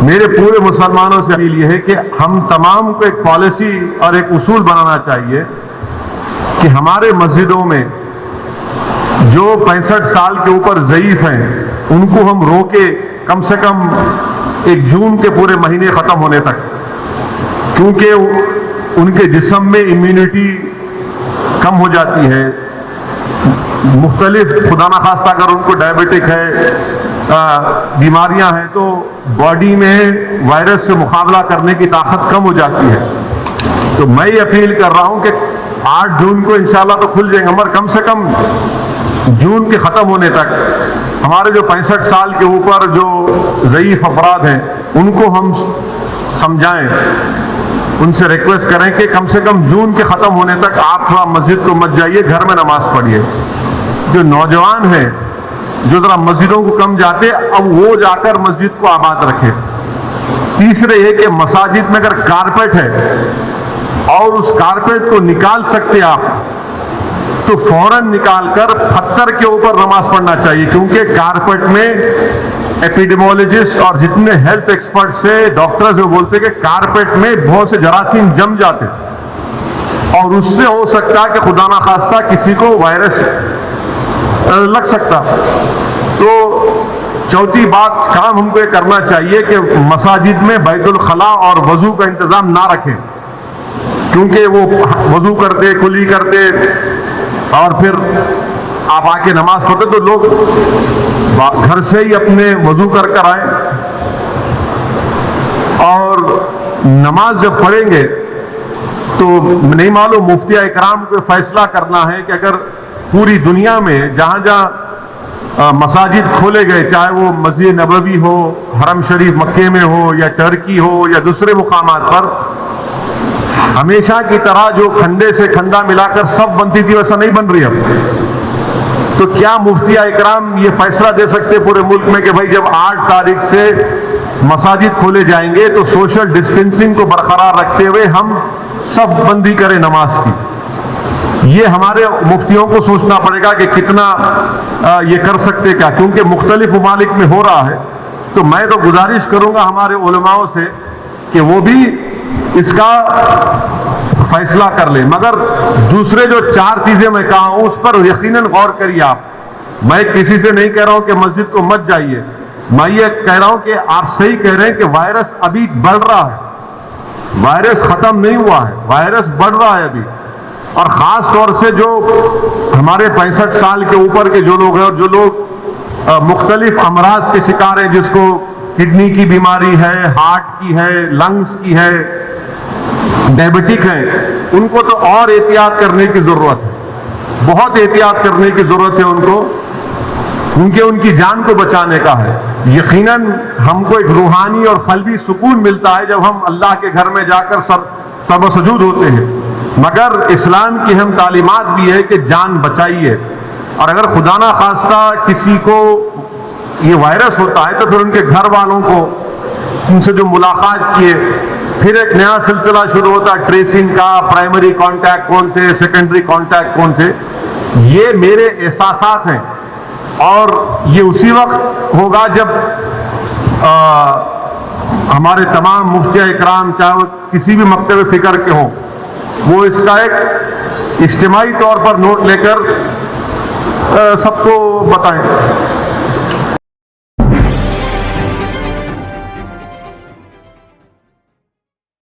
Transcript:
میرے پورے مسلمانوں سے اپیل یہ ہے کہ ہم تمام کو ایک پالیسی اور ایک اصول بنانا چاہیے کہ ہمارے مسجدوں میں جو 65 سال کے اوپر ضعیف ہیں ان کو ہم روکے کم سے کم 1 جون کے پورے مہینے ختم ہونے تک، کیونکہ ان کے جسم میں امیونٹی کم ہو جاتی ہے، مختلف خدا نخواستہ اگر ان کو ڈائبٹک ہے، بیماریاں ہیں، تو باڈی میں وائرس سے مقابلہ کرنے کی طاقت کم ہو جاتی ہے۔ تو میں یہ اپیل کر رہا ہوں کہ 8 جون کو انشاءاللہ تو کھل جائیں گے، مگر کم سے کم جون کے ختم ہونے تک ہمارے جو 65 سال کے اوپر جو ضعیف افراد ہیں ان کو ہم سمجھائیں، ان سے ریکویسٹ کریں کہ کم سے کم جون کے ختم ہونے تک آپ تھوڑا مسجد کو مت جائیے، گھر میں نماز پڑھیے۔ جو نوجوان ہیں جو ذرا مسجدوں کو کم جاتے، اب وہ جا کر مسجد کو آباد رکھے۔ تیسرے یہ کہ مساجد میں اگر کارپیٹ ہے اور اس کارپیٹ کو نکال سکتے آپ تو فوراً نکال کر پتھر کے اوپر نماز پڑھنا چاہیے، کیونکہ کارپیٹ میں ایپیڈیمولوجسٹ اور جتنے ہیلتھ ایکسپرٹ سے ڈاکٹرز وہ بولتے کہ کارپیٹ میں بہت سے جراثیم جم جاتے اور اس سے ہو سکتا کہ خدا نخواستہ کسی کو وائرس لگ سکتا۔ تو چوتھی بات کام ہم کو یہ کرنا چاہیے کہ مساجد میں بیت الخلا اور وضو کا انتظام نہ رکھیں، کیونکہ وہ وضو کرتے کلی کرتے اور پھر آپ آ کے نماز پڑھتے تو لوگ گھر سے ہی اپنے وضو کر آئیں، اور نماز جب پڑھیں گے تو نہیں معلوم مفتی اکرام کو فیصلہ کرنا ہے کہ اگر پوری دنیا میں جہاں جہاں مساجد کھولے گئے، چاہے وہ مسجد نبوی ہو، حرم شریف مکے میں ہو، یا ٹرکی ہو، یا دوسرے مقامات پر، ہمیشہ کی طرح جو کھنڈے سے کھنڈا ملا کر سب بنتی تھی ویسا نہیں بن رہی اب۔ تو کیا مفتی اکرام یہ فیصلہ دے سکتے پورے ملک میں کہ بھائی جب 8 تاریخ سے مساجد کھولے جائیں گے تو سوشل ڈسٹینسنگ کو برقرار رکھتے ہوئے ہم سب بندی کریں نماز کی؟ یہ ہمارے مفتیوں کو سوچنا پڑے گا کہ کتنا یہ کر سکتے کیا، کیونکہ مختلف ممالک میں ہو رہا ہے۔ تو میں تو گزارش کروں گا ہمارے علماء سے کہ وہ بھی اس کا فیصلہ کر لیں، مگر دوسرے جو 4 چیزیں میں کہا ہوں اس پر یقیناً غور کریے آپ۔ میں کسی سے نہیں کہہ رہا ہوں کہ مسجد کو مت جائیے، میں یہ کہہ رہا ہوں کہ آپ صحیح کہہ رہے ہیں کہ وائرس ابھی بڑھ رہا ہے، وائرس ختم نہیں ہوا ہے، وائرس بڑھ رہا ہے ابھی، اور خاص طور سے جو ہمارے 65 سال کے اوپر کے جو لوگ ہیں اور جو لوگ مختلف امراض کے شکار ہیں، جس کو کڈنی کی بیماری ہے، ہارٹ کی ہے، لنگز کی ہے، ڈائبٹک ہیں، ان کو تو اور احتیاط کرنے کی ضرورت ہے، بہت احتیاط کرنے کی ضرورت ہے ان کو، کیونکہ ان کی جان کو بچانے کا ہے۔ یقیناً ہم کو ایک روحانی اور قلبی سکون ملتا ہے جب ہم اللہ کے گھر میں جا کر سر و سجود ہوتے ہیں، مگر اسلام کی ہم تعلیمات بھی ہے کہ جان بچائیے، اور اگر خدا نہ خواستہ کسی کو یہ وائرس ہوتا ہے تو پھر ان کے گھر والوں کو ان سے جو ملاقات کیے، پھر ایک نیا سلسلہ شروع ہوتا ہے ٹریسنگ کا، پرائمری کانٹیکٹ کون تھے، سیکنڈری کانٹیکٹ کون تھے۔ یہ میرے احساسات ہیں، اور یہ اسی وقت ہوگا جب ہمارے تمام مفتی اکرام چاہے وہ کسی بھی مکتب فکر کے ہوں، وہ اس کا ایک اجتماعی طور پر نوٹ لے کر سب کو بتائیں۔